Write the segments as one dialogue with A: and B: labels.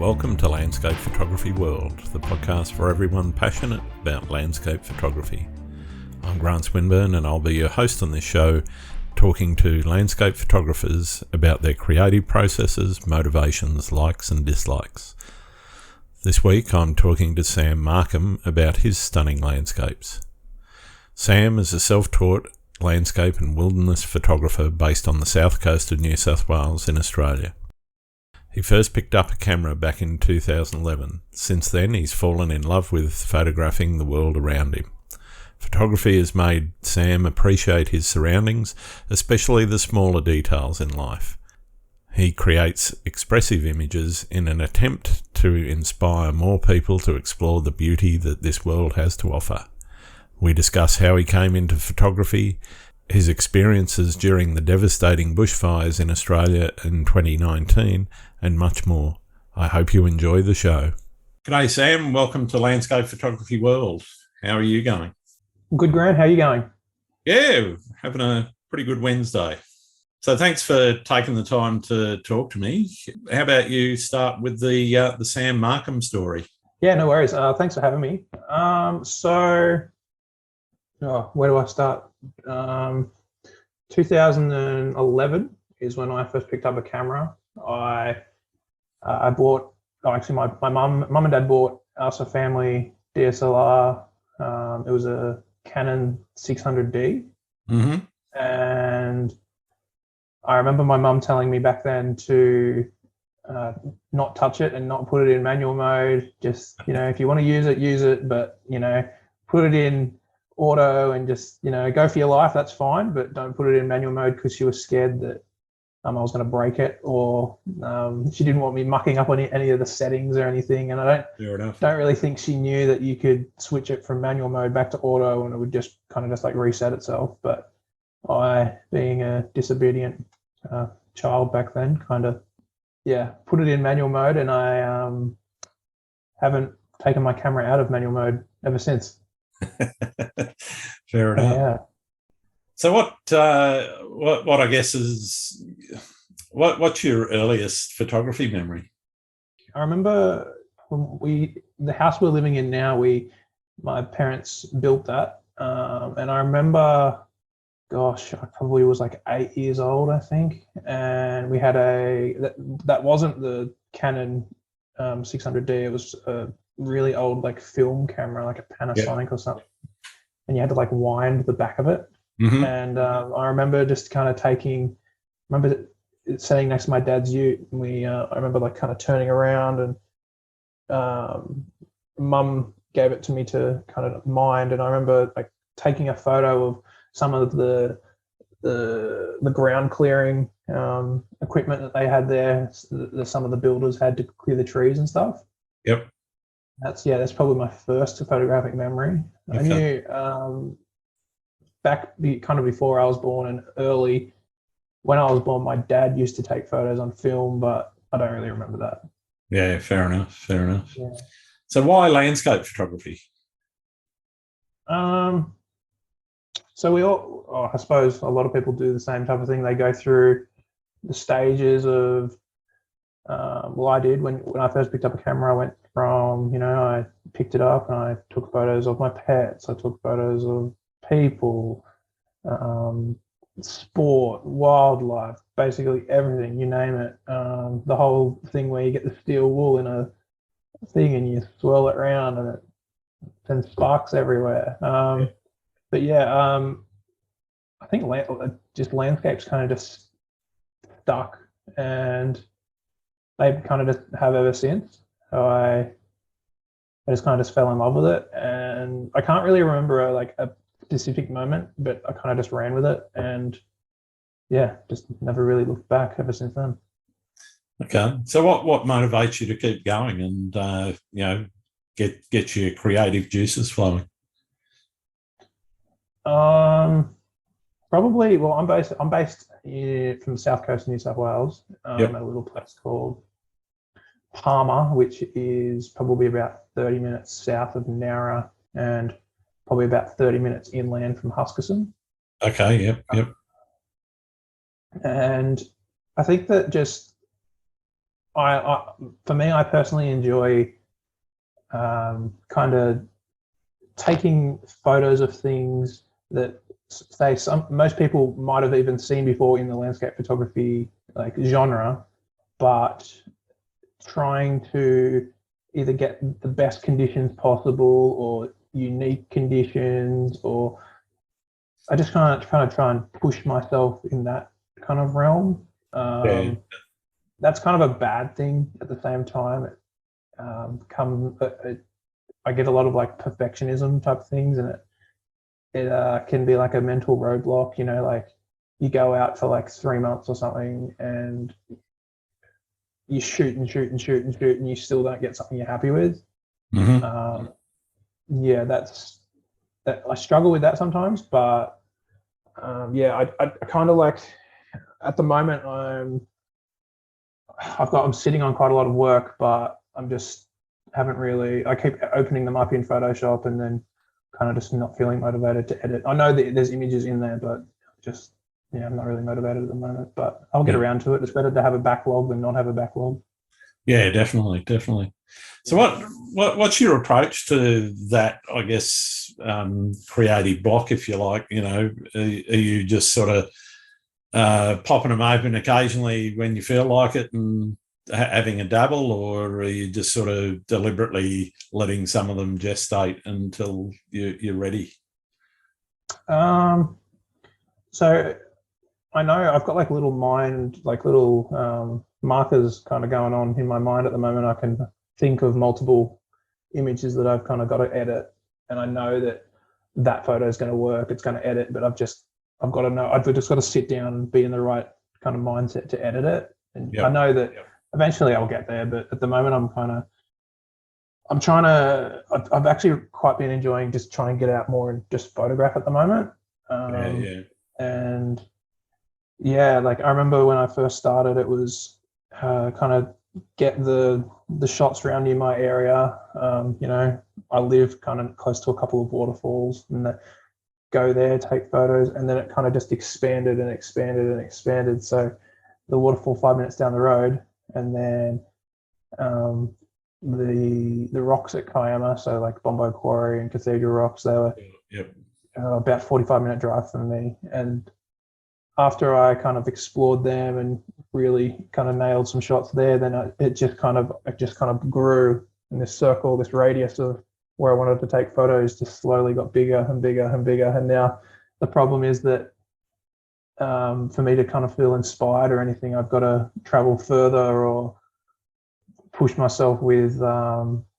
A: Welcome to Landscape Photography World, the podcast for everyone passionate about landscape photography. I'm Grant Swinburne and I'll be your host on this show, talking to landscape photographers about their creative processes, motivations, likes and dislikes. This week I'm talking to Sam Markham about his stunning landscapes. Sam is a self-taught landscape and wilderness photographer based on the south coast of New South Wales in Australia. He first picked up a camera back in 2011. Since then, he's fallen in love with photographing the world around him. Photography has made Sam appreciate his surroundings, especially the smaller details in life. He creates expressive images in an attempt to inspire more people to explore the beauty that this world has to offer. We discuss how he came into photography, his experiences during the devastating bushfires in Australia in 2019, and much more. I hope you enjoy the show. G'day Sam, welcome to Landscape Photography World. How are you going?
B: Good, Grant. How are you going?
A: Yeah, having a pretty good Wednesday. So thanks for taking the time to talk to me. How about you start with the Sam Markham story?
B: Yeah, no worries. Thanks for having me. Where do I start? 2011 is when I first picked up a camera. I bought, my mum and dad bought us a family DSLR. It was a Canon 600D.
A: Mm-hmm.
B: And I remember my mum telling me back then to not touch it and not put it in manual mode. Just, if you want to use it, but, put it in auto and just, go for your life, that's fine, but don't put it in manual mode, because she was scared that I was going to break it, or she didn't want me mucking up on any of the settings or anything. And I don't really think she knew that you could switch it from manual mode back to auto and it would just kind of reset itself. But I, being a disobedient child back then, put it in manual mode, and I haven't taken my camera out of manual mode ever since.
A: Fair enough.
B: Yeah.
A: So what I guess is what's your earliest photography memory?
B: I remember the house we're living in now, my parents built that, and I remember, gosh, I probably was like 8 years old, I think, and we had that wasn't the Canon 600D. It was a really old film camera, like a Panasonic or something, and you had to wind the back of it.
A: Mm-hmm.
B: And I remember just sitting next to my dad's ute, and I remember turning around, and mum gave it to me to mind, and I remember taking a photo of some of the ground clearing equipment that they had there. Some of the builders had to clear the trees and stuff.
A: Yep.
B: That's probably my first photographic memory. Okay. I knew back before I was born, and early when I was born, my dad used to take photos on film, but I don't really remember that.
A: Yeah, fair enough.
B: Yeah.
A: So why landscape photography?
B: So I suppose a lot of people do the same type of thing. They go through the stages of, I did when I first picked up a camera. I went from, I picked it up and I took photos of my pets. I took photos of people, sport, wildlife, basically everything, you name it. The whole thing where you get the steel wool in a thing and you swirl it around and it sends sparks everywhere. But yeah, I think landscapes just stuck, and they just have ever since. So I just fell in love with it, and I can't really remember a specific moment, but I just ran with it, and just never really looked back ever since then.
A: Okay, so what motivates you to keep going and get your creative juices flowing?
B: Probably. Well, I'm based from the south coast of New South Wales,
A: Yep.
B: at a little place called Palmer, which is probably about 30 minutes south of Nowra and probably about 30 minutes inland from Huskisson.
A: Okay. Yep.
B: And I think that for me, I personally enjoy kind of taking photos of things that say most people might have even seen before in the landscape photography like genre, but trying to either get the best conditions possible or unique conditions, or I just kind of try and push myself in that kind of realm.
A: Yeah.
B: That's kind of a bad thing at the same time. I get a lot of like perfectionism type things, and it can be like a mental roadblock. You know, like you go out for like 3 months or something, and you shoot and shoot and shoot and shoot, and you still don't get something you're happy with.
A: Mm-hmm.
B: Yeah, that's that. I struggle with that sometimes, but I kind of like at the moment I'm sitting on quite a lot of work, but I'm just haven't really. I keep opening them up in Photoshop and then kind of just not feeling motivated to edit. I know that there's images in there, but just I'm not really motivated at the moment. But I'll get around to it. It's better to have a backlog than not have a backlog.
A: Yeah, definitely, definitely. So, what's your approach to that? I guess creative block, if you like. You know, are you just sort of popping them open occasionally when you feel like it and having a dabble, or are you just sort of deliberately letting some of them gestate until you're ready?
B: So I know I've got like little markers kind of going on in my mind at the moment. I can think of multiple images that I've kind of got to edit, and I know that photo is going to work. It's going to edit, but I've got to know. I've just got to sit down and be in the right kind of mindset to edit it. And I know that eventually I'll get there, but at the moment I've actually quite been enjoying just trying to get out more and just photograph at the moment. And like I remember when I first started, it was kind of get the shots around in my area. I live kind of close to a couple of waterfalls, and go there, take photos, and then it kind of just expanded and expanded and expanded. So the waterfall 5 minutes down the road, and then the rocks at Kiama, so like Bombo Quarry and Cathedral Rocks, they were about 45-minute drive from me. And after I kind of explored them and really kind of nailed some shots there, then it just kind of grew in this circle, this radius of where I wanted to take photos just slowly got bigger and bigger and bigger. And now the problem is that for me to kind of feel inspired or anything, I've got to travel further or push myself with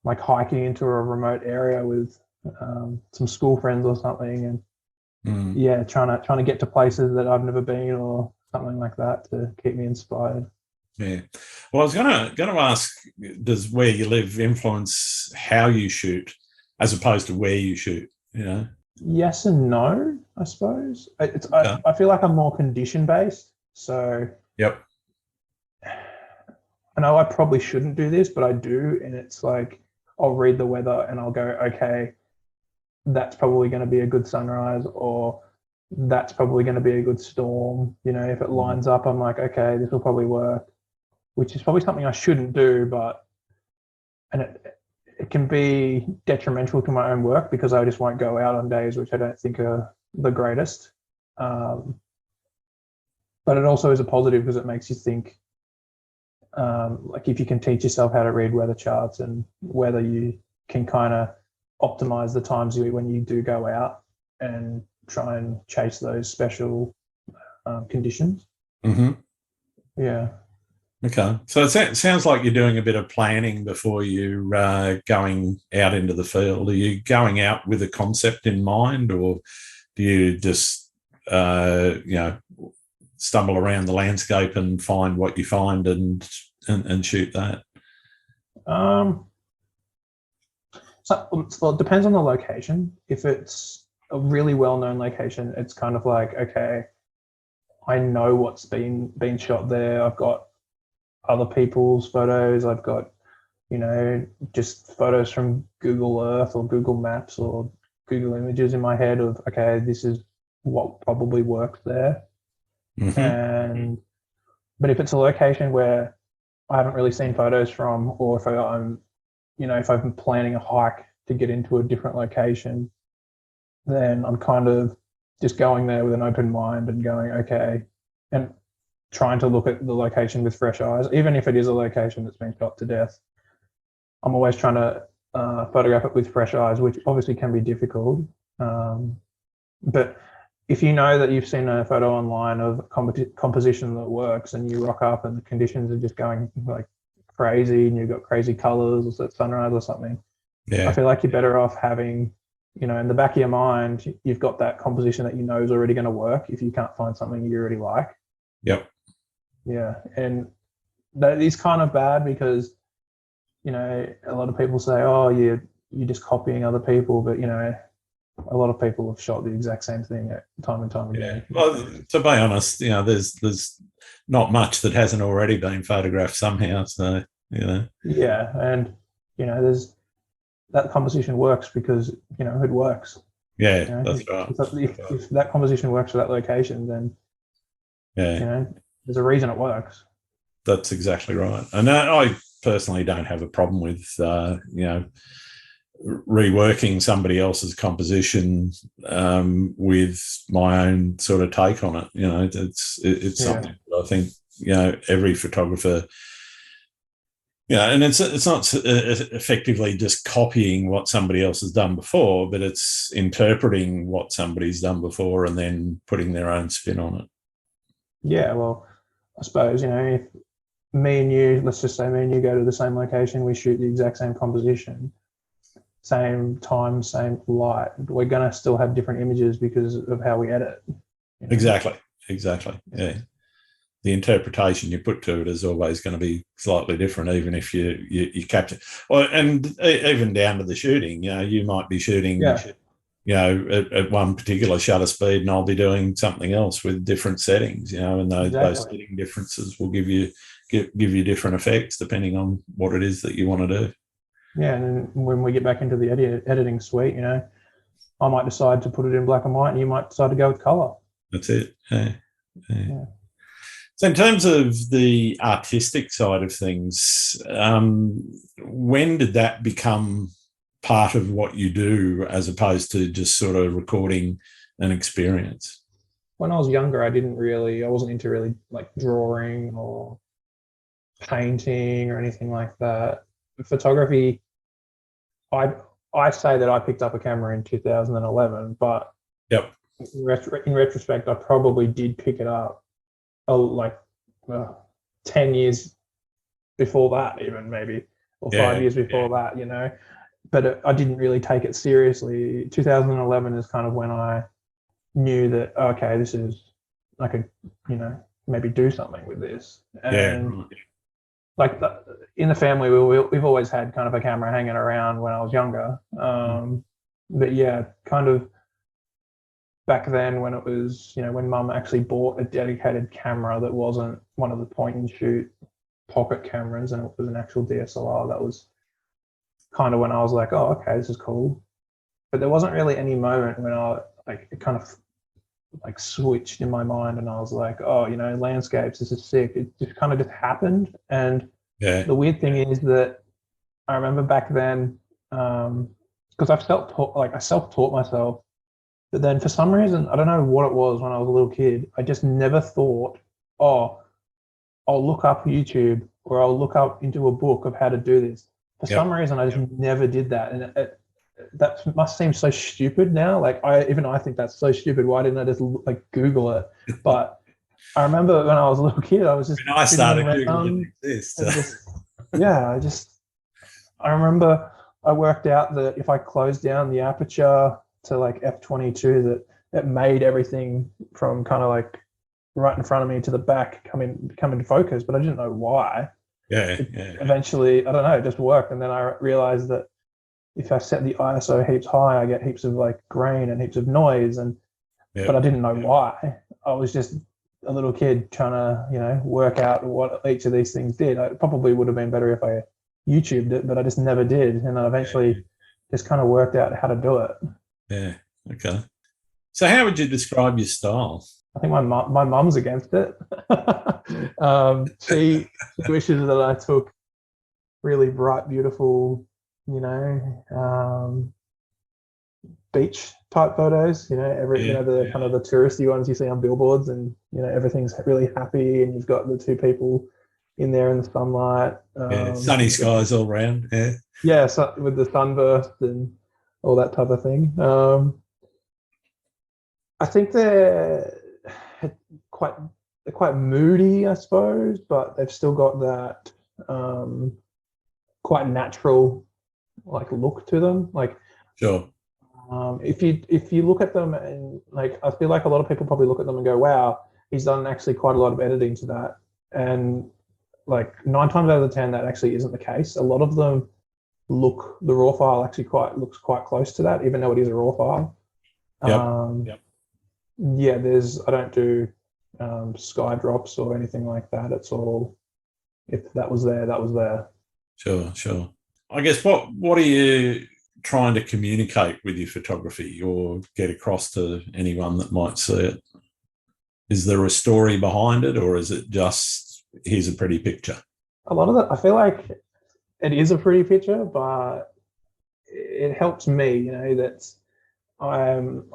B: like hiking into a remote area with some school friends or something, and trying to get to places that I've never been or something like that to keep me inspired.
A: Yeah. Well, I was going to ask, does where you live influence how you shoot as opposed to where you shoot? You know?
B: Yes and no, I suppose. I feel like I'm more condition based. So I know I probably shouldn't do this, but I do, and it's like I'll read the weather and I'll go, okay, that's probably going to be a good sunrise, or that's probably going to be a good storm. You know, if it lines up, I'm like, okay, this will probably work, which is probably something I shouldn't do, and it can be detrimental to my own work because I just won't go out on days which I don't think are the greatest. But it also is a positive because it makes you think, like if you can teach yourself how to read weather charts and whether you can kind of optimize the times when you do go out and try and chase those special conditions. Yeah.
A: Okay. So it sounds like you're doing a bit of planning before you're going out into the field. Are you going out with a concept in mind, or do you just, stumble around the landscape and find what you find and shoot that?
B: So it depends on the location. If it's a really well-known location, it's kind of like, okay, I know what's been shot there. I've got other people's photos. I've got, just photos from Google Earth or Google Maps or Google Images in my head of, okay, this is what probably works there. But if it's a location where I haven't really seen photos from, or if I'm, if I've been planning a hike to get into a different location, then I'm kind of just going there with an open mind and going, okay, and trying to look at the location with fresh eyes, even if it is a location that's been shot to death. I'm always trying to photograph it with fresh eyes, which obviously can be difficult. But if you know that you've seen a photo online of composition that works, and you rock up and the conditions are just going like crazy, and you've got crazy colors or sunrise or something, I feel like you're better off having, in the back of your mind, you've got that composition that you know is already going to work if you can't find something you already like.
A: Yep.
B: Yeah, and that is kind of bad because, a lot of people say, oh, you're just copying other people, but a lot of people have shot the exact same thing time and time again.
A: Well, to be honest, there's not much that hasn't already been photographed somehow. So
B: Yeah, and there's that composition works because it works.
A: Yeah, that's right.
B: If that composition works for that location, then there's a reason it works.
A: That's exactly right. And I personally don't have a problem with reworking somebody else's composition with my own sort of take on it. It's something that I think every photographer. And it's not effectively just copying what somebody else has done before, but it's interpreting what somebody's done before and then putting their own spin on it.
B: Yeah, well, I suppose, if me and you, let's just say me and you go to the same location, we shoot the exact same composition, same time, same light, we're going to still have different images because of how we edit.
A: Exactly. Yeah. The interpretation you put to it is always going to be slightly different, even if you capture. Well, and even down to the shooting, you might be shooting, at one particular shutter speed, and I'll be doing something else with different settings, and those setting differences will give you different effects depending on what it is that you want to do.
B: Yeah, and when we get back into the editing suite, I might decide to put it in black and white, and you might decide to go with color.
A: That's it. Yeah. So in terms of the artistic side of things, when did that become part of what you do as opposed to just sort of recording an experience?
B: When I was younger, I wasn't into really like drawing or painting or anything like that. Photography, I say that I picked up a camera in 2011, but in retrospect, I probably did pick it up 10 years before that, even maybe, or 5 years before that, but I didn't really take it seriously. 2011 is kind of when I knew that, okay, this is, I could, maybe do something with this. And in the family, we've always had kind of a camera hanging around when I was younger. But yeah, kind of back then when it was, when mum actually bought a dedicated camera that wasn't one of the point and shoot pocket cameras and it was an actual DSLR, that was kind of when I was like, oh, okay, this is cool. But there wasn't really any moment when it kind of switched in my mind and I was like, oh, landscapes, this is sick. It just kind of just happened. And the weird thing is that I remember back then, because I self-taught myself. But then for some reason, I don't know what it was when I was a little kid, I just never thought, oh, I'll look up YouTube or I'll look up into a book of how to do this. For some reason, I just never did that. And that must seem so stupid now. I think that's so stupid. Why didn't I just Google it? But I remember when I was a little kid, I was just...
A: When I started Googling this.
B: I remember I worked out that if I closed down the aperture to f22, that it made everything from kind of right in front of me to the back come into focus, but I didn't know why. Eventually, I don't know, it just worked. And then I realized that if I set the ISO heaps high, I get heaps of grain and heaps of noise, but I didn't know why. I was just a little kid trying to work out what each of these things did. It probably would have been better if I YouTubed it, but I just never did. And I eventually just kind of worked out how to do it.
A: Yeah. Okay. So how would you describe your style?
B: I think my mum's against it. She wishes that I took really bright, beautiful, beach type photos. The kind of the touristy ones you see on billboards, and everything's really happy, and you've got the two people in there in the sunlight.
A: Sunny skies all around. Yeah.
B: Yeah, so with the sunburst and all that type of thing. I think they're quite moody, I suppose, but they've still got that quite natural look to them.
A: Sure.
B: If you look at them, and I feel like a lot of people probably look at them and go, "Wow, he's done actually quite a lot of editing to that." And 9 times out of 10, that actually isn't the case. A lot of them the raw file actually looks quite close to that, even though it is a raw file.
A: Yep.
B: Yeah, I don't do sky drops or anything like that. It's all, if that was there, that was there.
A: Sure. I guess what are you trying to communicate with your photography or get across to anyone that might see it? Is there a story behind it, or is it just, here's a pretty picture?
B: A lot of that, I feel like it is a pretty picture, but it helps me, that I'm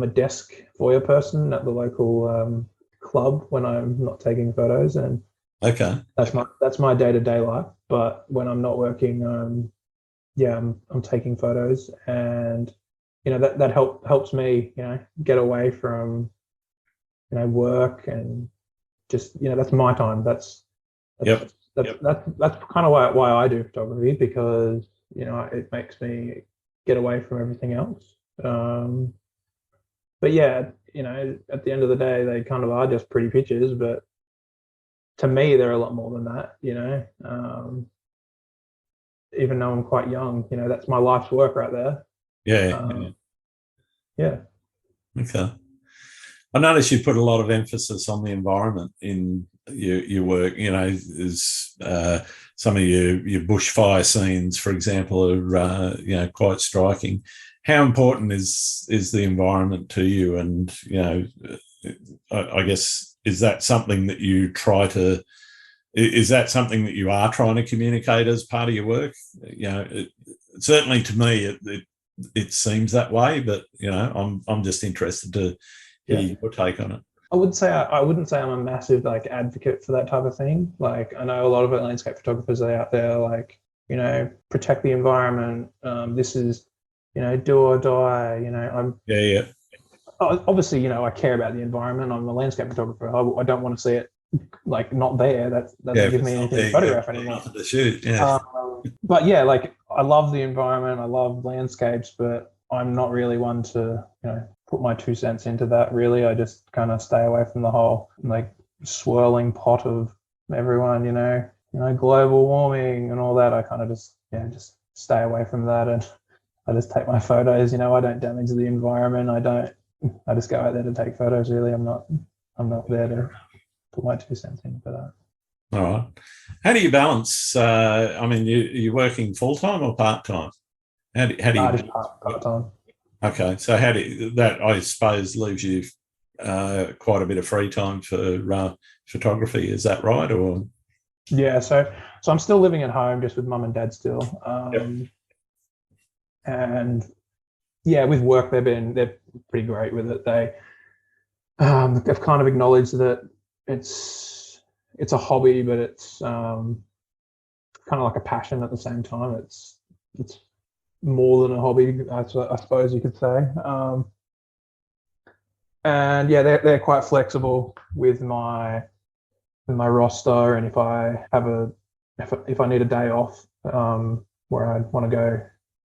B: a desk foyer person at the local club when I'm not taking photos, and
A: okay,
B: that's my day-to-day life. But when I'm not working, I'm taking photos, and that helps me get away from work, and just that's my time. That's kind of why I do photography, because it makes me get away from everything else. But yeah, at the end of the day, they kind of are just pretty pictures, but to me, they're a lot more than that. Even though I'm quite young, that's my life's work right there. Yeah.
A: Okay. I notice you put a lot of emphasis on the environment in your work. There's some of your bushfire scenes, for example, are quite striking. How important is the environment to you? And I guess, is that something that you are trying to communicate as part of your work? Certainly to me, it seems that way, but I'm just interested to hear your take on it.
B: I wouldn't say I'm a massive advocate for that type of thing. I know a lot of landscape photographers are out there protect the environment. This is do or die. I'm obviously I care about the environment. I'm a landscape photographer. I don't want to see it not there. That doesn't give me anything to photograph anymore.
A: Nothing to shoot. Yeah.
B: But yeah, I love the environment. I love landscapes, but I'm not really one to put my 2 cents into that. Really, I just kind of stay away from the whole swirling pot of everyone. Global warming and all that. I kind of just stay away from that, and I just take my photos. I don't damage the environment. I just go out there to take photos. Really, I'm not there to put my 2 cents in for that.
A: All right. How do you balance? You're working full time or part time? How do you?
B: Just part time.
A: Okay, so that I suppose leaves you quite a bit of free time for photography. Is that right? Or
B: yeah, so I'm still living at home, just with mum and dad still. And yeah, with work they're pretty great with it. They've kind of acknowledged that it's a hobby, but it's kind of like a passion at the same time. It's more than a hobby, I suppose you could say. And yeah, they're quite flexible with my roster, and if I need a day off where I want to go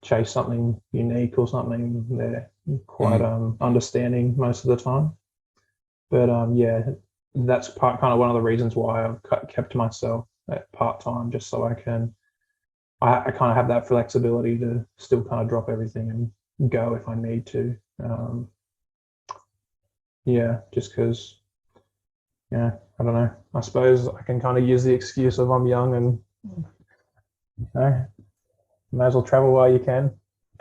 B: chase something unique or something, they're quite understanding most of the time. But that's kind of one of the reasons why I've kept myself at part-time, just so I kind of have that flexibility to still kind of drop everything and go if I need to. Just because, I don't know. I suppose I can kind of use the excuse of I'm young and may as well travel while you can.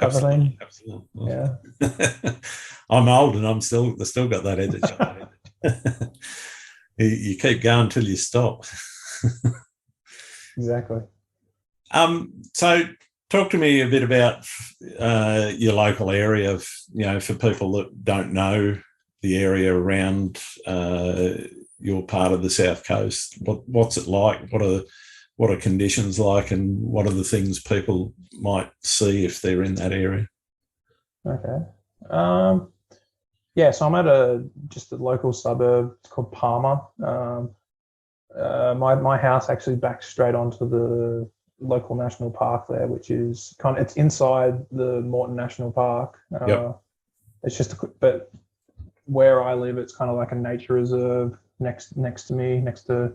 A: Absolutely.
B: Yeah.
A: I'm old and I've still got that edge. You keep going till you stop.
B: Exactly.
A: So talk to me a bit about your local area, for people that don't know the area around your part of the South Coast. What's it like? What are conditions like, and what are the things people might see if they're in that area?
B: Okay. So I'm at just a local suburb. It's called Palmer. My house actually backs straight onto the local national park there, which is it's inside the Morton National Park.
A: Yep.
B: It's just but where I live, it's kind of like a nature reserve next to me, next to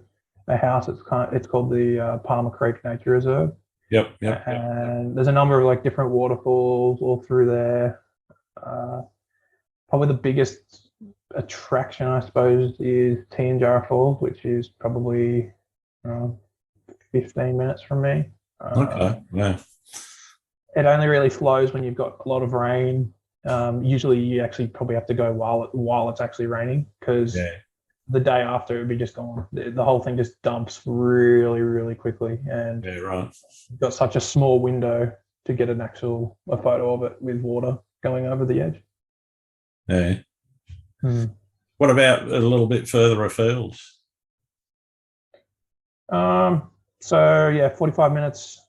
B: a house. It's called the Palmer Creek Nature Reserve.
A: Yep.
B: And there's a number of like different waterfalls all through there. Probably the biggest attraction, I suppose, is Tianjara Falls, which is probably 15 minutes from me.
A: Okay. Yeah.
B: It only really flows when you've got a lot of rain. Usually, you actually probably have to go while it's actually raining, because the day after it would be just gone. The whole thing just dumps really, really quickly, and
A: right.
B: You've got such a small window to get a photo of it with water going over the edge.
A: Yeah. What about a little bit further afield?
B: 45 minutes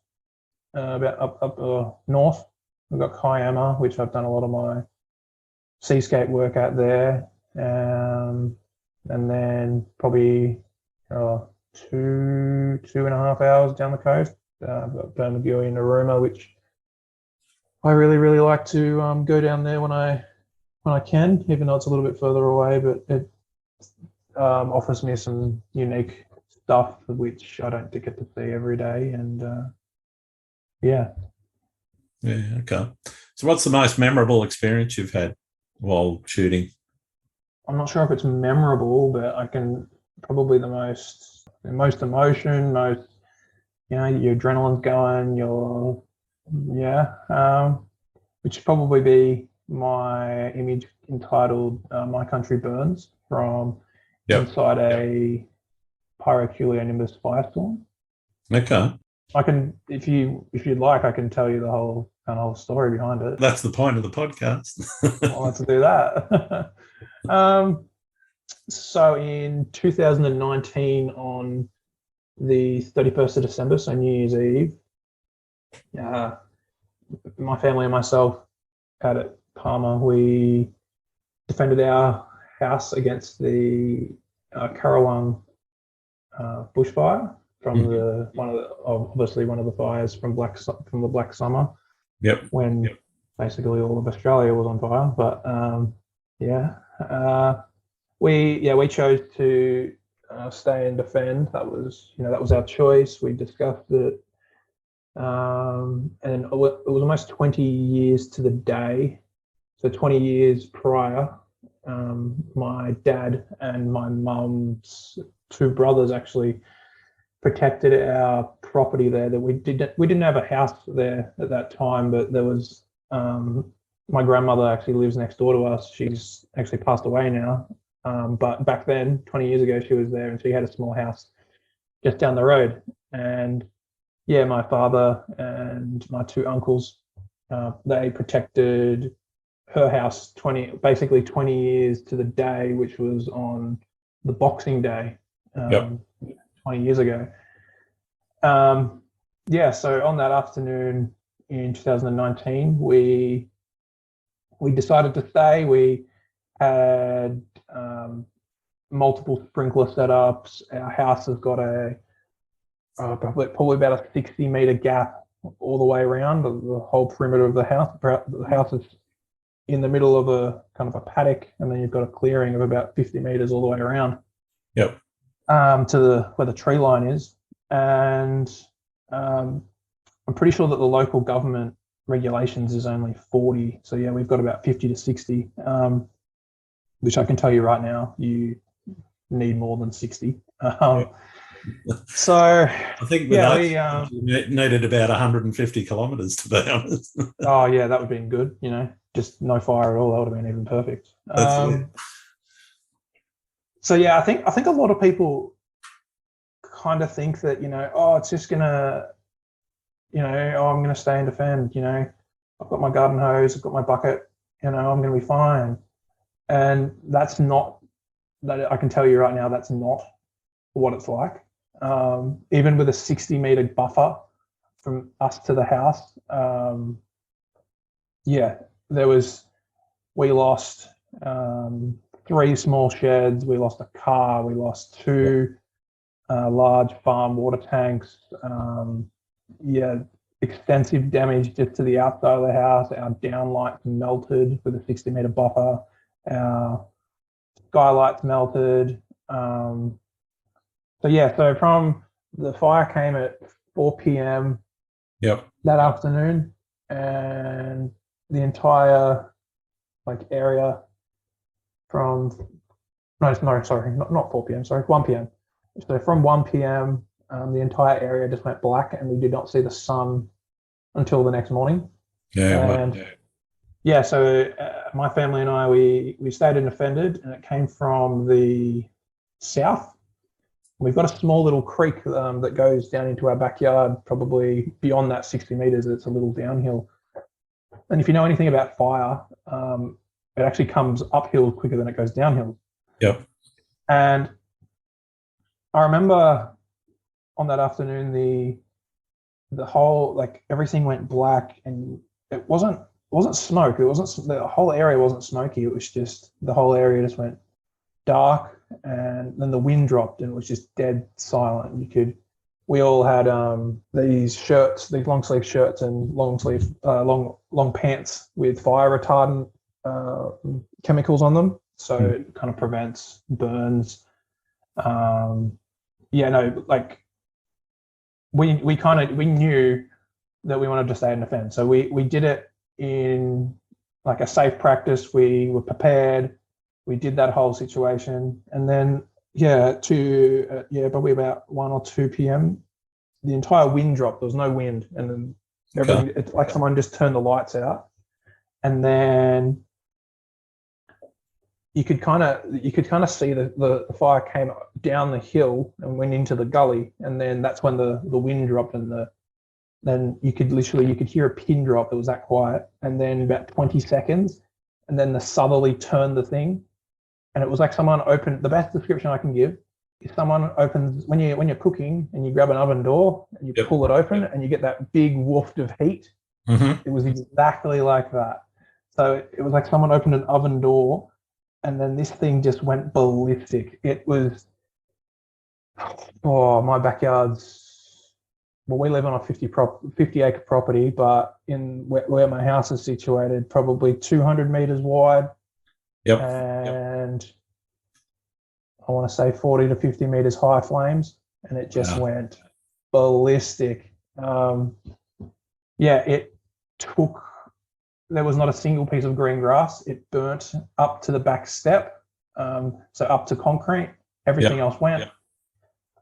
B: about up north. We've got Kiama, which I've done a lot of my seascape work out there, and then probably 2.5 hours down the coast. I've got Bermagui and Narooma, which I really, really like to go down there when I can, even though it's a little bit further away, but it offers me some unique stuff which I don't get to see every day. And
A: Okay. So what's the most memorable experience you've had while shooting?
B: I'm not sure if it's memorable, but I can probably the most emotion, your adrenaline's going, which would probably be my image entitled My Country Burns from inside a pyrocumulonimbus firestorm.
A: Okay.
B: I can, if you'd like, I can tell you the whole story behind it.
A: That's the point of the podcast.
B: Well, let's do that. So in 2019, on the 31st of December, so New Year's Eve, my family and myself out at Palmer, we defended our house against the Currawong bushfire from one of the fires from the Black Summer.
A: Yep.
B: When basically all of Australia was on fire, but we chose to stay and defend. That was our choice. We discussed it, and it was almost 20 years to the day. So 20 years prior, my dad and my mum's two brothers actually protected our property there. That we didn't have a house there at that time, but there was. My grandmother actually lives next door to us. She's actually passed away now. But back then, 20 years ago, she was there, and she had a small house just down the road. And my father and my two uncles, they protected her house 20 years to the day, which was on the Boxing Day, 20 years ago. So on that afternoon in 2019, we decided to stay. We had multiple sprinkler setups. Our house has got probably about a 60-meter gap all the way around the whole perimeter of the house. The house is in the middle of a kind of a paddock, and then you've got a clearing of about 50 meters all the way around.
A: Yep.
B: To where the tree line is, and I'm pretty sure that the local government regulations is only 40. So we've got about 50 to 60, which I can tell you right now, you need more than 60. So
A: I think we needed about 150 kilometres, to be honest.
B: Oh yeah, that would have been good. just no fire at all. That would have been even perfect.
A: That's
B: So yeah, I think a lot of people kind of think that, oh, it's just gonna, oh, I'm gonna stay and defend. I've got my garden hose, I've got my bucket. I'm gonna be fine. And that's not that. I can tell you right now, that's not what it's like. Even with a 60-meter buffer from us to the house, we lost 3 small sheds, we lost a car, we lost 2 large farm water tanks. Extensive damage just to the outside of the house. Our downlights melted with a 60-meter buffer. Our skylights melted. So from the fire came at 4 p.m. that afternoon, and the entire area from not 4 p.m. sorry 1 p.m. So from 1 p.m. The entire area just went black, and we did not see the sun until the next morning. So my family and I, we stayed and defended, and it came from the south. We've got a small little creek that goes down into our backyard, probably beyond that 60 meters. It's a little downhill. And if you know anything about fire, it actually comes uphill quicker than it goes downhill.
A: Yep.
B: And I remember on that afternoon, the whole, everything went black, and it wasn't smoke. The whole area wasn't smoky. It was just the whole area just went dark, and then the wind dropped, and it was just dead silent. We all had these shirts, these long sleeve shirts and long pants with fire retardant chemicals on them, so it kind of prevents burns. We knew that we wanted to stay and defend, so we did it in a safe practice. We were prepared. We did that whole situation, and then probably about 1 or 2 p.m. the entire wind dropped. There was no wind, and then everything, it's like someone just turned the lights out, and then you could kind of see the fire came down the hill and went into the gully, and then that's when the wind dropped, and then you could hear a pin drop. It was that quiet, and then about 20 seconds, and then the southerly turned the thing, and it was like someone opened. The best description I can give is someone opens when you're cooking and you grab an oven door and you pull it open and you get that big waft of heat. It was exactly like that. So it was like someone opened an oven door, and then this thing just went ballistic. It was, my backyard's, we live on a 50-acre property, but in where my house is situated, probably 200 meters wide. And I want to say 40 to 50 meters high flames, and it just went ballistic. It took, there was not a single piece of green grass. It burnt up to the back step, so up to concrete. Everything else went.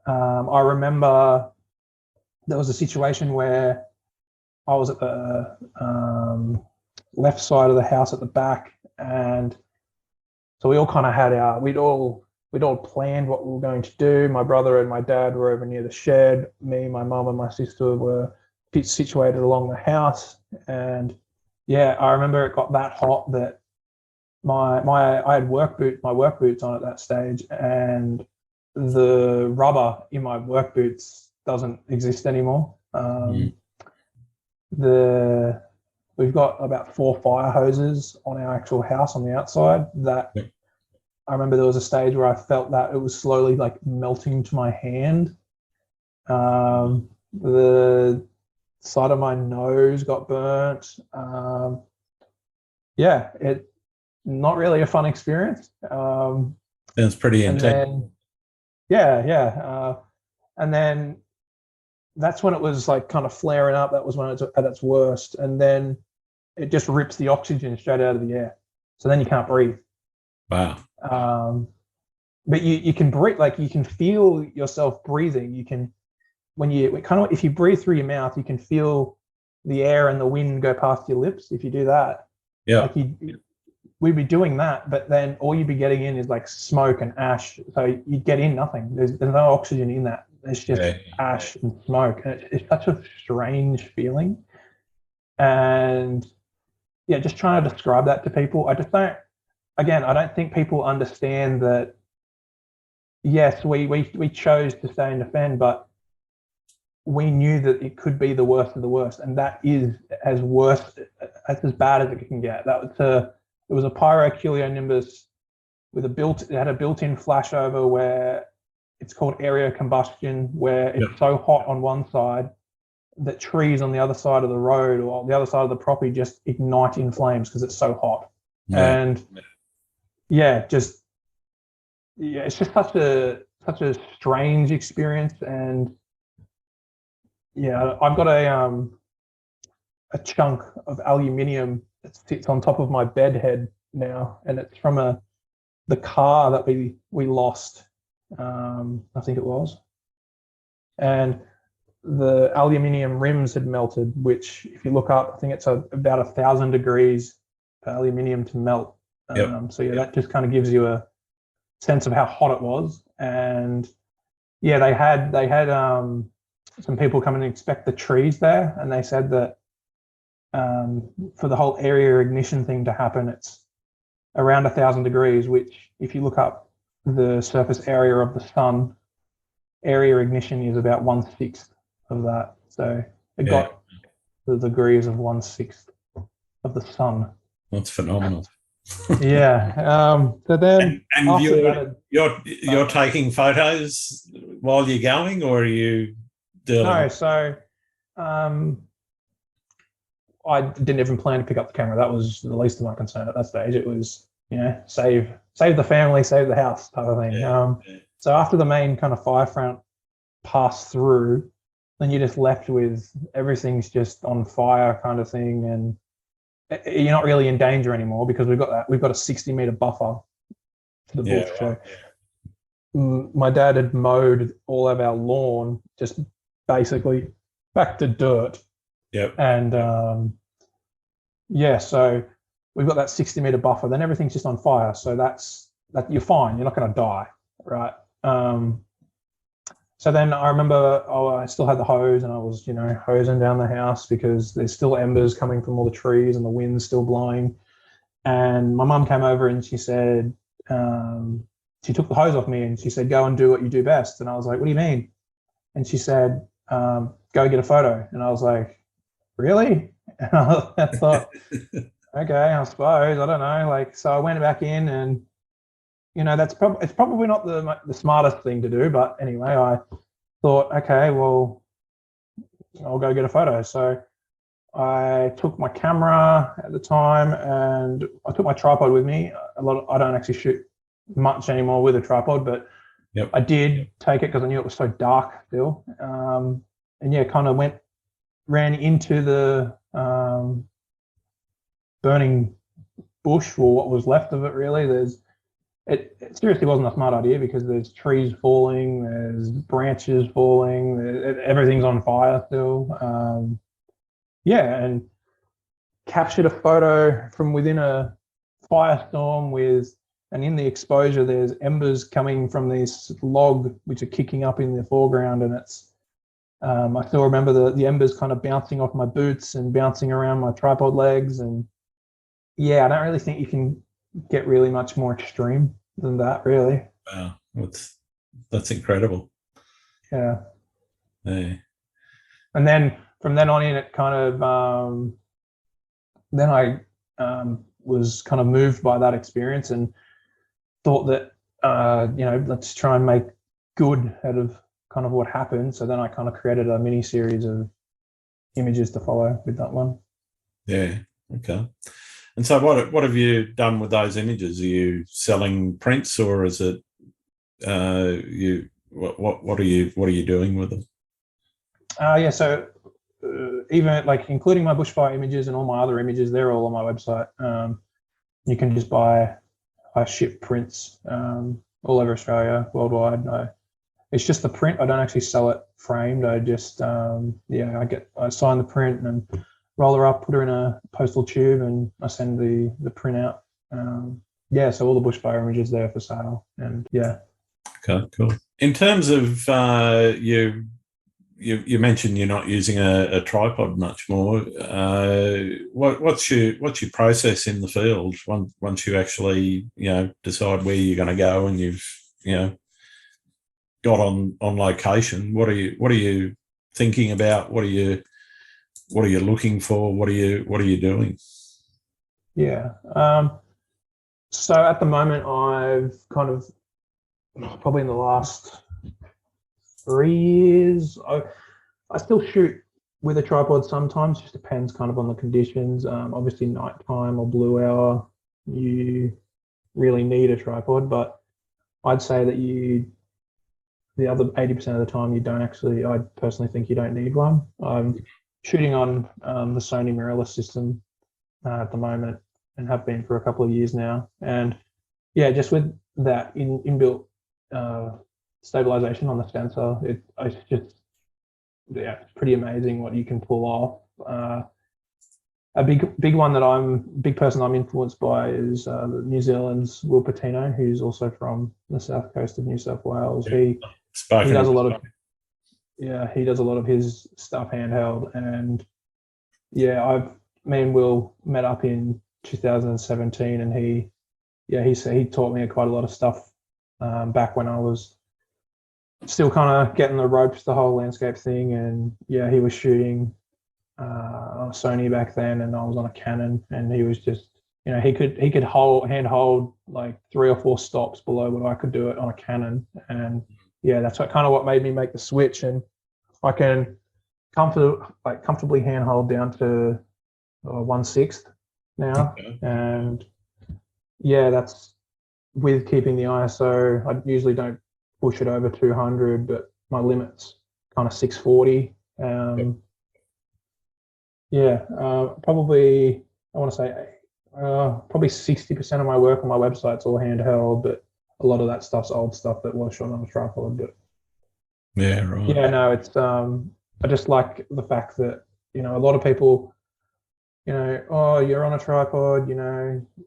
B: I remember there was a situation where I was at the left side of the house at the back, and so we all kind of had we'd all planned what we were going to do. My brother and my dad were over near the shed. Me, my mum, and my sister were situated along the house. And I remember it got that hot that I had my work boots on at that stage, and the rubber in my work boots doesn't exist anymore. We've got about 4 fire hoses on our actual house on the outside that I remember there was a stage where I felt that it was slowly melting to my hand. The side of my nose got burnt. It not really a fun experience.
A: Sounds pretty intense.
B: And then that's when it was kind of flaring up. That was when it's at its worst. And then it just rips the oxygen straight out of the air. So then you can't breathe.
A: Wow.
B: But you can breathe, you can feel yourself breathing. You can, if you breathe through your mouth, you can feel the air and the wind go past your lips. If you do that,
A: Yeah.
B: Like we'd be doing that, but then all you'd be getting in is like smoke and ash. So you'd get in nothing. There's no oxygen in that. It's just ash and smoke. And it's such a strange feeling. And yeah, just trying to describe that to people. I just don't, again, I don't think people understand that, yes, we chose to stay and defend, but we knew that it could be the worst of the worst. And that is as bad as it can get. It was a pyrocumulonimbus with it had a built-in flashover where it's called area combustion, where it's so hot on one side that trees on the other side of the road or the other side of the property just ignite in flames because it's so hot. And it's just such a strange experience. And I've got a chunk of aluminium that sits on top of my bed head now, and it's from the car that we lost, I think it was. And the aluminium rims had melted, which if you look up, I think it's about 1,000 degrees for aluminium to melt. That just kind of gives you a sense of how hot it was. And they had some people come and inspect the trees there, and they said that for the whole area ignition thing to happen, it's around 1,000 degrees, which if you look up the surface area of the sun, area ignition is about 1/6 of that. So it got the degrees of 1/6 of the sun.
A: That's phenomenal.
B: So then,
A: and you're taking photos while you're going, or are you doing?
B: No, so I didn't even plan to pick up the camera. That was the least of my concern at that stage. It was, save the family, save the house type of thing. So after the main kind of fire front passed through, then you're just left with everything's just on fire kind of thing, and you're not really in danger anymore because we've got a 60-meter buffer to the bush. So my dad had mowed all of our lawn just basically back to dirt. And so we've got that 60-meter buffer. Then everything's just on fire. So that you're fine. You're not going to die, right? So then I remember I still had the hose, and I was, hosing down the house because there's still embers coming from all the trees and the wind's still blowing. And my mum came over and she said, she took the hose off me and she said, "Go and do what you do best." And I was like, "What do you mean?" And she said, "Go get a photo." And I was like, "Really?" And I thought, okay, I suppose, I don't know. So I went back in, and it's probably not the smartest thing to do, but anyway, I thought, okay, well, I'll go get a photo. So I took my camera at the time, and I took my tripod with me. I don't actually shoot much anymore with a tripod, but I did take it because I knew it was so dark still. Kind of ran into the burning bush, or what was left of it, really. It seriously wasn't a smart idea because there's trees falling, there's branches falling, everything's on fire still. And captured a photo from within a firestorm and in the exposure, there's embers coming from this log, which are kicking up in the foreground. And it's, I still remember the embers kind of bouncing off my boots and bouncing around my tripod legs. And I don't really think you can get really much more extreme than that, really.
A: Wow, that's incredible.
B: Yeah.
A: Hey.
B: And then from then on in, it kind of then I was kind of moved by that experience and thought that let's try and make good out of kind of what happened. So then I kind of created a mini series of images to follow with that one.
A: Yeah. Okay. And so what have you done with those images? Are you selling prints, or is it what are you doing with them?
B: So even including my bushfire images and all my other images, they're all on my website. You can just I ship prints all over Australia, worldwide. It's just the print. I don't actually sell it framed. I just I sign the print and roll her up, put her in a postal tube, and I send the print out. So all the bushfire images there for sale, and yeah.
A: Okay, cool. In terms of you mentioned you're not using a tripod much more. What's your process in the field once you actually decide where you're going to go and you've got on location? What are you thinking about? What are you looking for? What are you doing?
B: Yeah. So at the moment, I've kind of probably in the last 3 years, I still shoot with a tripod sometimes. Just depends kind of on the conditions. Obviously, nighttime or blue hour, you really need a tripod. But I'd say that the other 80% of the time, you don't actually. I personally think you don't need one. I'm shooting on the Sony mirrorless system at the moment, and have been for a couple of years now. And yeah, just with that inbuilt stabilization on the sensor, it's just it's pretty amazing what you can pull off. A big person I'm influenced by is New Zealand's Will Patino, who's also from the south coast of New South Wales. He does a lot of his stuff handheld, and me and Will met up in 2017, and he taught me quite a lot of stuff back when I was still kind of getting the ropes, the whole landscape thing. And yeah, he was shooting on a Sony back then, and I was on a Canon, and he was just, he could handhold like 3 or 4 stops below what I could do it on a Canon. And yeah, that's what made me make the switch. And I can comfortably handhold down to 1/6 now. Okay. And yeah, that's with keeping the ISO. I usually don't push it over 200, but my limit's kind of 640. Probably, I want to say probably 60% of my work on my website's all handheld, but a lot of that stuff's old stuff that was shot on a tripod. But
A: yeah, right.
B: Yeah, no, it's I just like the fact that a lot of people, oh, you're on a tripod,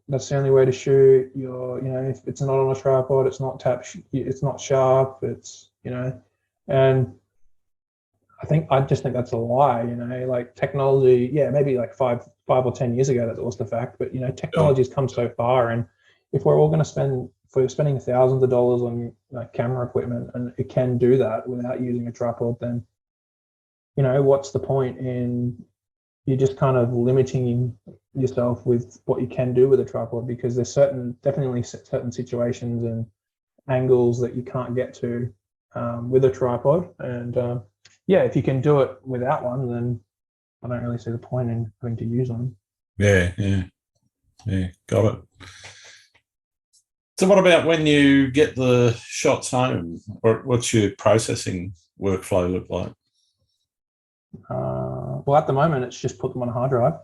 B: that's the only way to shoot. If it's not on a tripod, it's not it's not sharp, and I just think that's a lie. Like technology, yeah, maybe like five or 10 years ago that was the fact, but technology's come so far, and if we're all going to if we're spending thousands of dollars on camera equipment, and it can do that without using a tripod, then what's the point in you're just kind of limiting yourself with what you can do with a tripod, because there's definitely certain situations and angles that you can't get to with a tripod. And if you can do it without one, then I don't really see the point in having to use one.
A: Yeah, got it. So what about when you get the shots home? Or what's your processing workflow look like?
B: Well, at the moment, it's just put them on a hard drive.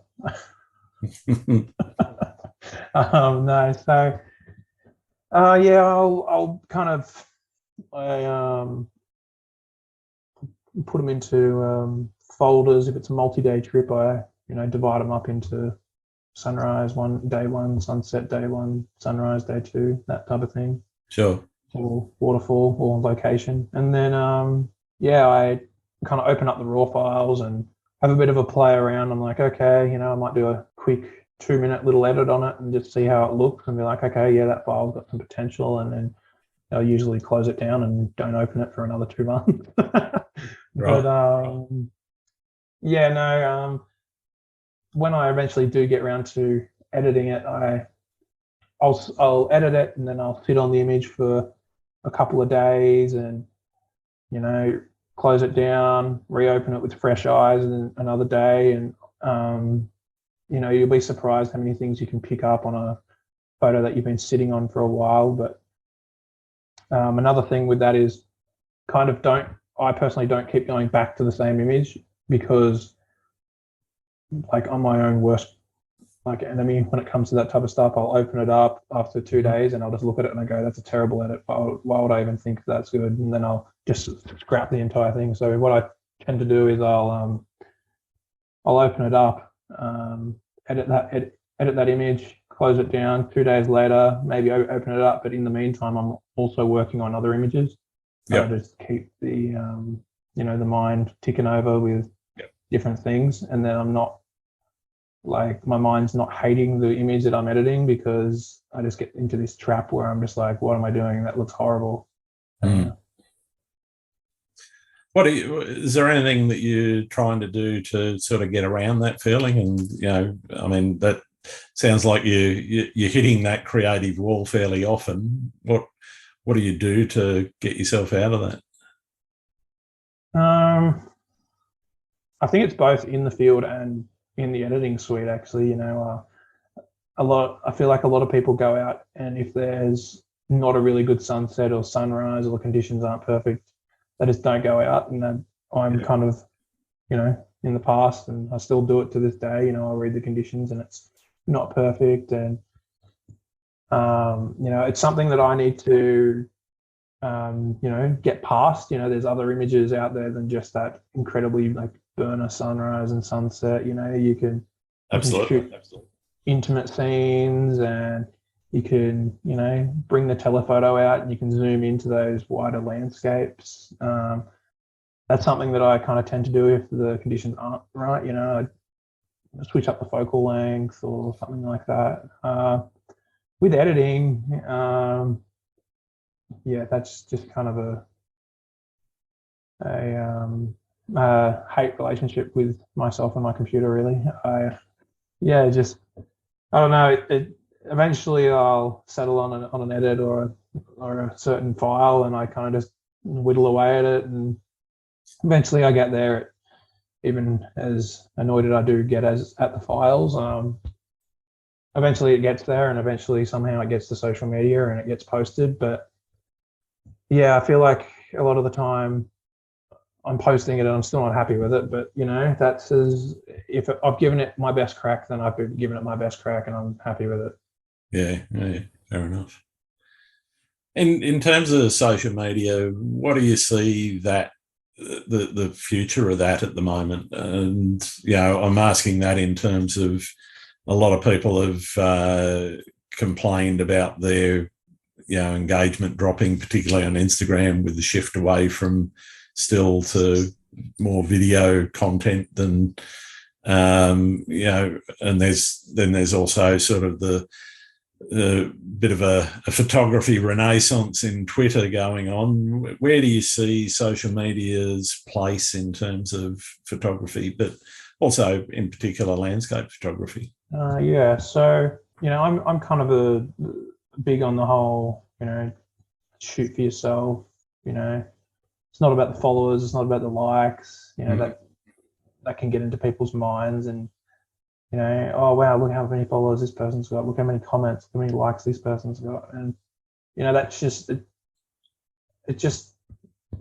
B: No, so I'll kind of put them into folders. If it's a multi-day trip, I divide them up into sunrise day one, sunset day one, sunrise day two, that type of thing.
A: Sure.
B: Or waterfall or location, and then I kind of open up the raw files and have a bit of a play around. I'm like, okay, I might do a quick 2-minute little edit on it and just see how it looks, and be like, okay, yeah, that file's got some potential, and then I'll usually close it down and don't open it for another 2 months.
A: Right.
B: But when I eventually do get around to editing it, I'll edit it, and then I'll sit on the image for a couple of days, and close it down, reopen it with fresh eyes and another day. And you'll be surprised how many things you can pick up on a photo that you've been sitting on for a while. But another thing with that is I personally don't keep going back to the same image, because I'm my own worst enemy when it comes to that type of stuff. I'll open it up after 2 days and I'll just look at it and I go, that's a terrible edit. Why would I even think that's good? And then I'll just scrap the entire thing. So what I tend to do is I'll open it up edit that image, close it down. 2 days later, maybe open it up. But in the meantime, I'm also working on other images.
A: Yep.
B: I just keep the the mind ticking over with different things, and then I'm not like, my mind's not hating the image that I'm editing, because I just get into this trap where I'm just like, what am I doing? That looks horrible.
A: Is there anything that you're trying to do to sort of get around that feeling? And I mean, that sounds like you're hitting that creative wall fairly often. What do you do to get yourself out of that?
B: I think it's both in the field and in the editing suite, actually. I feel like a lot of people go out, and if there's not a really good sunset or sunrise, or the conditions aren't perfect, they just don't go out. And then I'm kind of, in the past, and I still do it to this day. I'll read the conditions and it's not perfect. And, it's something that I need to, get past. There's other images out there than just that incredibly like burner sunrise and sunset. You can shoot intimate scenes, and you can, bring the telephoto out and you can zoom into those wider landscapes. That's something that I kind of tend to do if the conditions aren't right. I switch up the focal length or something like that. With editing, that's just kind of a hate relationship with myself and my computer, really. I don't know. Eventually I'll settle on an edit or a certain file, and I kind of just whittle away at it, and eventually I get there. Even as annoyed as I do get at the files, eventually it gets there, and eventually somehow it gets to social media and it gets posted. But I feel like a lot of the time I'm posting it and I'm still not happy with it. But that's if I've given it my best crack, then I've given it my best crack, and I'm happy with it.
A: Yeah, fair enough. In terms of social media, what do you see that the future of that at the moment? And I'm asking that in terms of a lot of people have complained about their engagement dropping, particularly on Instagram, with the shift away from still to more video content than and there's also sort of the bit of a photography renaissance in Twitter going on. Where do you see social media's place in terms of photography, but also in particular landscape photography?
B: So I'm kind of a big on the whole, shoot for yourself. It's not about the followers, it's not about the likes. That can get into people's minds, and oh wow, look how many followers this person's got, look how many comments, look how many likes this person's got. And that's just it's just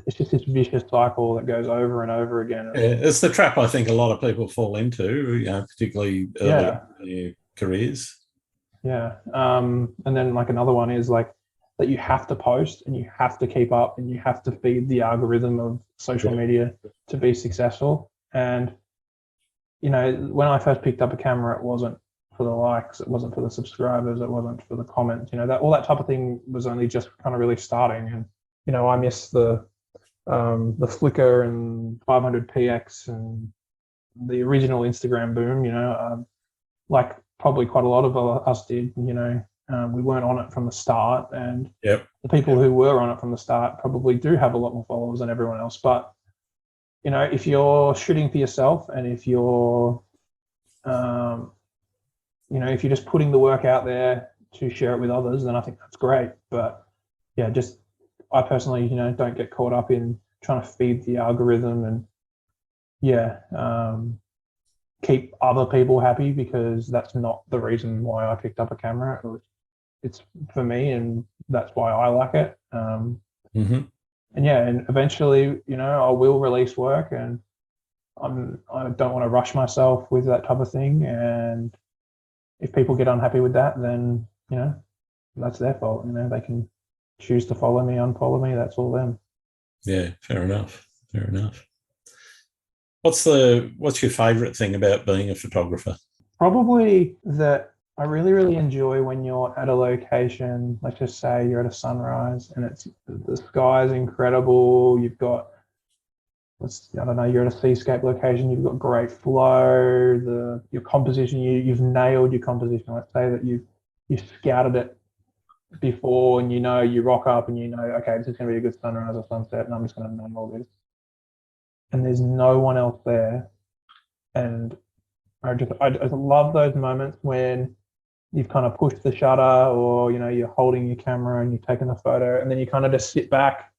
B: this vicious cycle that goes over and over again.
A: It's the trap I think a lot of people fall into, particularly early in their careers.
B: And then like another one is like that you have to post and you have to keep up and you have to feed the algorithm of social media to be successful. And when I first picked up a camera, it wasn't for the likes, it wasn't for the subscribers, it wasn't for the comments. That all that type of thing was only just kind of really starting. And I miss the Flickr and 500px and the original Instagram boom. Like probably quite a lot of us did. We weren't on it from the start, and the people who were on it from the start probably do have a lot more followers than everyone else. But if you're shooting for yourself, and if you're if you're just putting the work out there to share it with others, then I think that's great. But I personally don't get caught up in trying to feed the algorithm and keep other people happy, because that's not the reason why I picked up a camera. It's for me, and that's why I like it. And eventually, I will release work, and I don't want to rush myself with that type of thing. And if people get unhappy with that, then that's their fault. They can choose to follow me, unfollow me. That's all them.
A: Yeah, fair enough. What's your favourite thing about being a photographer?
B: Probably that I really, really enjoy when you're at a location, let's just say you're at a sunrise and the sky is incredible. You've got, I don't know, you're at a seascape location, you've got great flow, your composition, you've nailed your composition. Let's say that you scouted it before and you rock up and okay, this is going to be a good sunrise or sunset and I'm just going to nail this. And there's no one else there. And I love those moments when you've kind of pushed the shutter or, you're holding your camera and you've taken a photo and then you kind of just sit back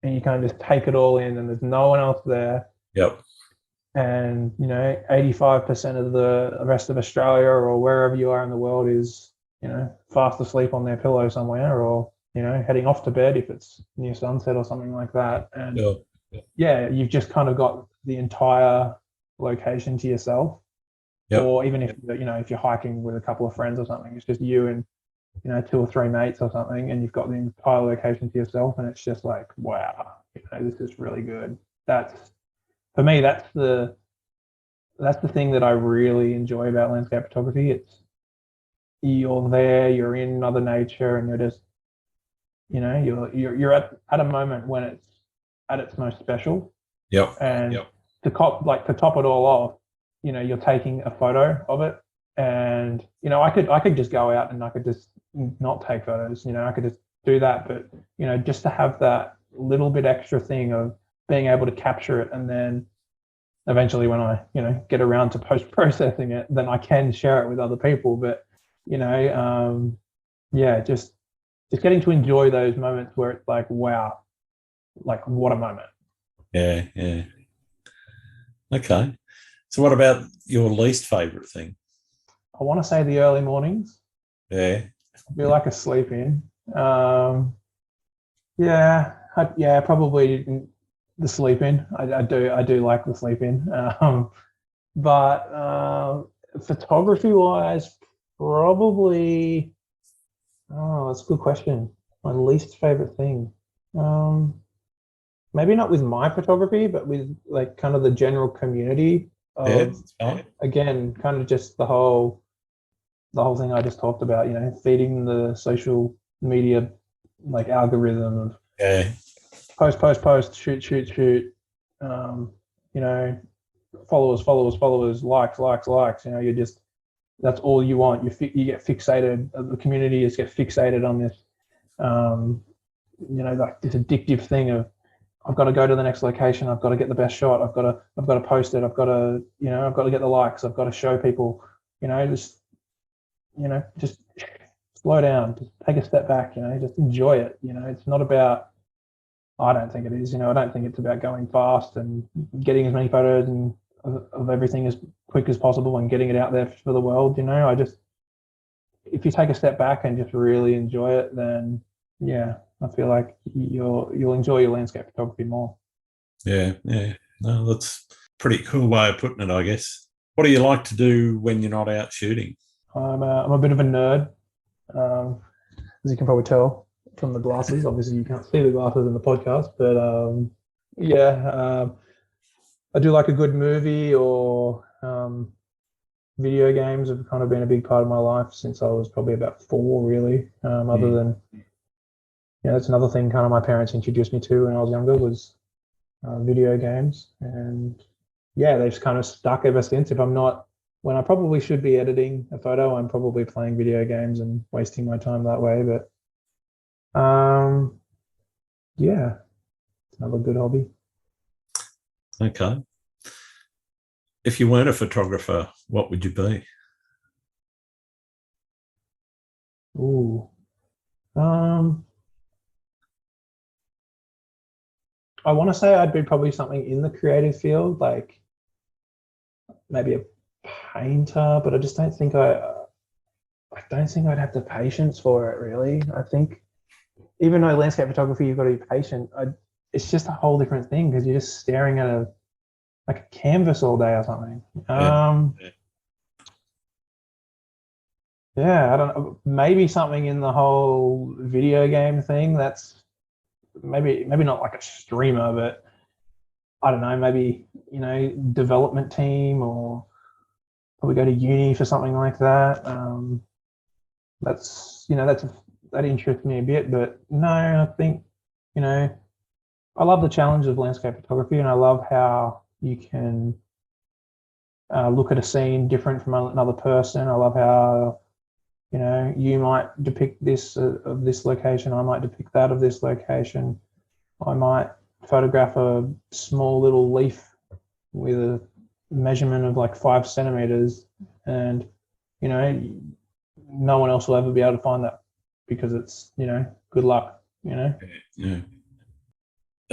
B: and you kind of just take it all in and there's no one else there.
A: Yep.
B: And, 85% of the rest of Australia or wherever you are in the world is, fast asleep on their pillow somewhere or, heading off to bed if it's near sunset or something like that. And yeah, you've just kind of got the entire location to yourself. Yep. Or even if you're hiking with a couple of friends or something, it's just you and 2 or 3 mates or something, and you've got the entire location to yourself, and it's just like, wow, this is really good. For me, that's the thing that I really enjoy about landscape photography. It's you're there, you're in Mother Nature, and you're just you're at a moment when it's at its most special.
A: Yep.
B: And to top it all off, you're taking a photo of it, and I could just go out and I could just not take photos. I could just do that, but just to have that little bit extra thing of being able to capture it, and then eventually when I get around to post processing it, then I can share it with other people. But just getting to enjoy those moments where it's like, wow, like what a moment.
A: Yeah. Okay. So what about your least favourite thing?
B: I want to say the early mornings.
A: Yeah.
B: I feel like a sleep in. Probably the sleep in. I do like the sleep in. But photography wise, probably. Oh, that's a good question. My least favorite thing. Maybe not with my photography, but with like kind of the general community of, again, kind of just the whole thing I just talked about, feeding the social media like algorithm of post, shoot, followers, likes, you're just, that's all you want. You get fixated, the community just get fixated on this, like this addictive thing of, I've got to go to the next location. I've got to get the best shot. I've got to post it. I've got to get the likes. I've got to show people, just slow down, just take a step back, just enjoy it. It's not about, I don't think it is, I don't think it's about going fast and getting as many photos and of everything as quick as possible and getting it out there for the world. If you take a step back and just really enjoy it, then I feel like you'll enjoy your landscape photography more. Yeah.
A: No, that's a pretty cool way of putting it, I guess. What do you like to do when you're not out shooting?
B: I'm a bit of a nerd, as you can probably tell from the glasses. Obviously, you can't see the glasses in the podcast, but I do like a good movie, or video games have kind of been a big part of my life since I was probably about 4, really. Other than, that's another thing kind of my parents introduced me to when I was younger was video games. And they've kind of stuck ever since. If I'm not, when I probably should be editing a photo, I'm probably playing video games and wasting my time that way. But it's another good hobby.
A: Okay. If you weren't a photographer, what would you be?
B: Ooh. I want to say I'd be probably something in the creative field, like maybe a painter, but I just don't think I don't think I'd have the patience for it, really. I think even though landscape photography, you've got to be patient, it's just a whole different thing because you're just staring at a canvas all day or something. I don't know. Maybe something in the whole video game thing. That's maybe not like a streamer, but I don't know, maybe, development team, or probably go to uni for something like that. That interests me a bit, but no, I think, I love the challenge of landscape photography, and I love how you can look at a scene different from another person. I love how, you might depict this of this location, I might depict that of this location. I might photograph a small little leaf with a measurement of like 5 centimeters, and no one else will ever be able to find that, because it's good luck.
A: Yeah.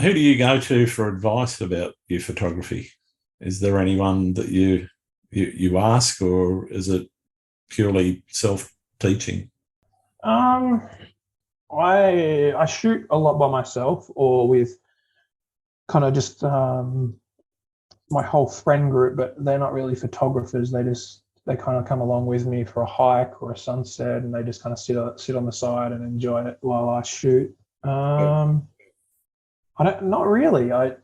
A: Who do you go to for advice about your photography? Is there anyone that you ask, or is it purely self-teaching?
B: I shoot a lot by myself, or with kind of just my whole friend group, but they're not really photographers. They kind of come along with me for a hike or a sunset, and they just kind of sit on the side and enjoy it while I shoot. Not really. I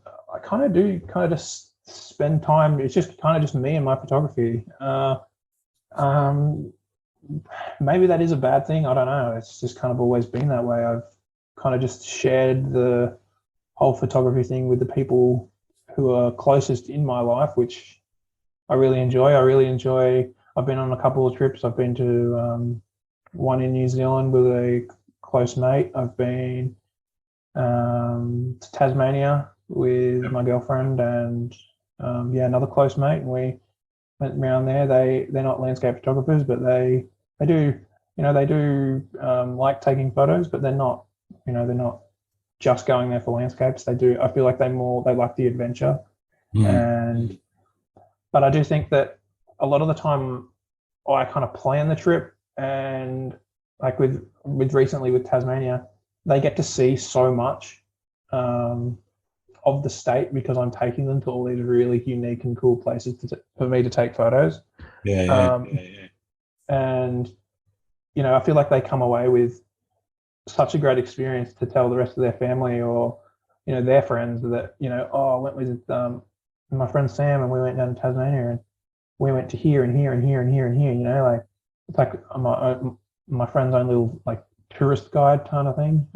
B: kind of do just spend time. It's just kind of just me and my photography. Maybe that is a bad thing. I don't know. It's just kind of always been that way. I've kind of just shared the whole photography thing with the people who are closest in my life, which I really enjoy. I've been on a couple of trips. I've been to one in New Zealand with a close mate. I've been to Tasmania with my girlfriend and another close mate, and we went around there. They're not landscape photographers, but they do like taking photos, but they're not just going there for landscapes. I feel like they like the adventure. But I do think that a lot of the time I kind of plan the trip, and like with recently with Tasmania, they get to see so much of the state, because I'm taking them to all these really unique and cool places for me to take photos. And I feel like they come away with such a great experience to tell the rest of their family, or their friends, that I went with my friend Sam, and we went down to Tasmania, and we went to here and here and here and here and here. Like it's like my friend's own little like tourist guide kind of thing.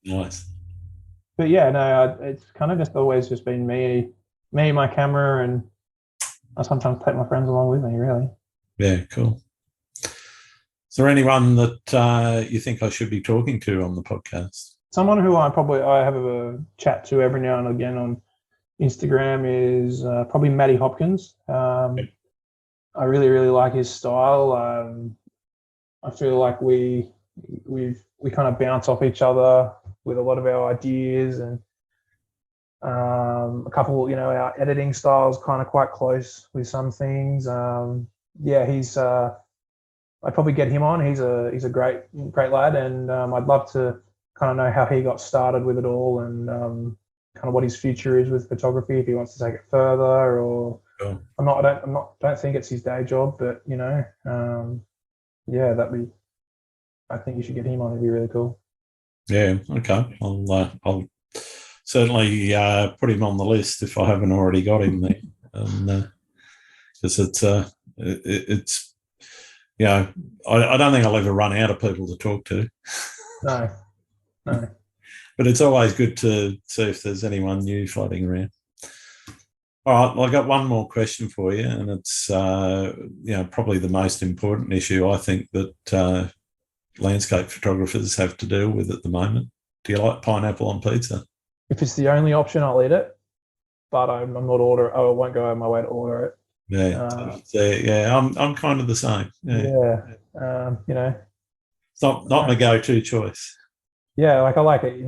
A: Nice.
B: But yeah, no, it's kind of just always just been me, my camera, and I sometimes take my friends along with me. Really.
A: Yeah, cool. Is there anyone that you think I should be talking to on the podcast?
B: Someone who I have a chat to every now and again on Instagram is probably Matty Hopkins. I really, really like his style. I feel like we kind of bounce off each other with a lot of our ideas, and a couple, our editing styles kind of quite close with some things. I'd probably get him on. He's a great lad, and I'd love to kind of know how he got started with it all, and kind of what his future is with photography, if he wants to take it further, or
A: Cool.
B: don't think it's his day job, but I think you should get him on. It'd be really cool.
A: Yeah, okay. I'll certainly put him on the list if I haven't already got him there, because it's I don't think I'll ever run out of people to talk to.
B: No.
A: But it's always good to see if there's anyone new floating around. All right, well, I've got one more question for you, and it's probably the most important issue I think that landscape photographers have to deal with at the moment. Do you like pineapple on pizza?
B: If it's the only option, I'll eat it, but I won't go out of my way to order it.
A: Yeah, I'm kind of the same. It's not my go-to choice.
B: Yeah, like I like it,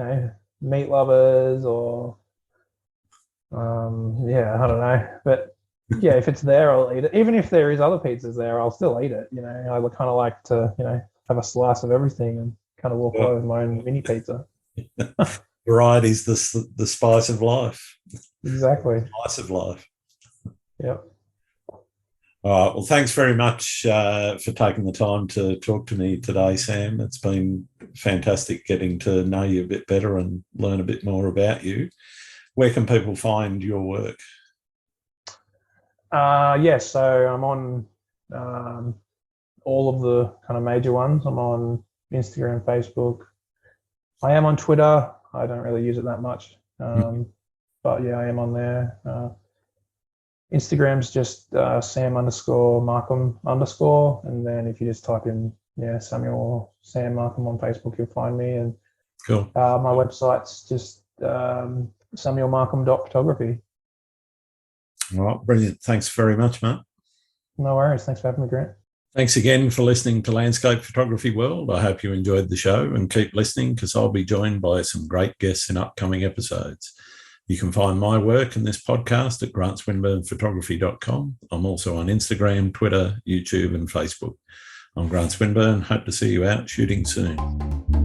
B: meat lovers, or I don't know, but yeah, if it's there, I'll eat it. Even if there is other pizzas there, I'll still eat it. I would kind of like to, have a slice of everything and kind of walk away with my own mini pizza.
A: Variety's the spice of life.
B: Exactly.
A: Spice of life.
B: Yep.
A: All right. Well, thanks very much for taking the time to talk to me today, Sam. It's been fantastic getting to know you a bit better and learn a bit more about you. Where can people find your work?
B: Yes, so I'm on all of the kind of major ones. I'm on Instagram, Facebook. I am on Twitter. I don't really use it that much, but yeah, I am on there. Instagram's just Sam _Markham _, and then if you just type in Samuel or Sam Markham on Facebook, you'll find me. And
A: Cool.
B: my website's just samuelmarkham.photography.
A: All right, brilliant. Thanks very much, Matt.
B: No worries. Thanks for having me, Grant.
A: Thanks again for listening to Landscape Photography World. I hope you enjoyed the show, and keep listening because I'll be joined by some great guests in upcoming episodes. You can find my work in this podcast at grantswinburnphotography.com. I'm also on Instagram, Twitter, YouTube, and Facebook. I'm Grant Swinburne. Hope to see you out shooting soon.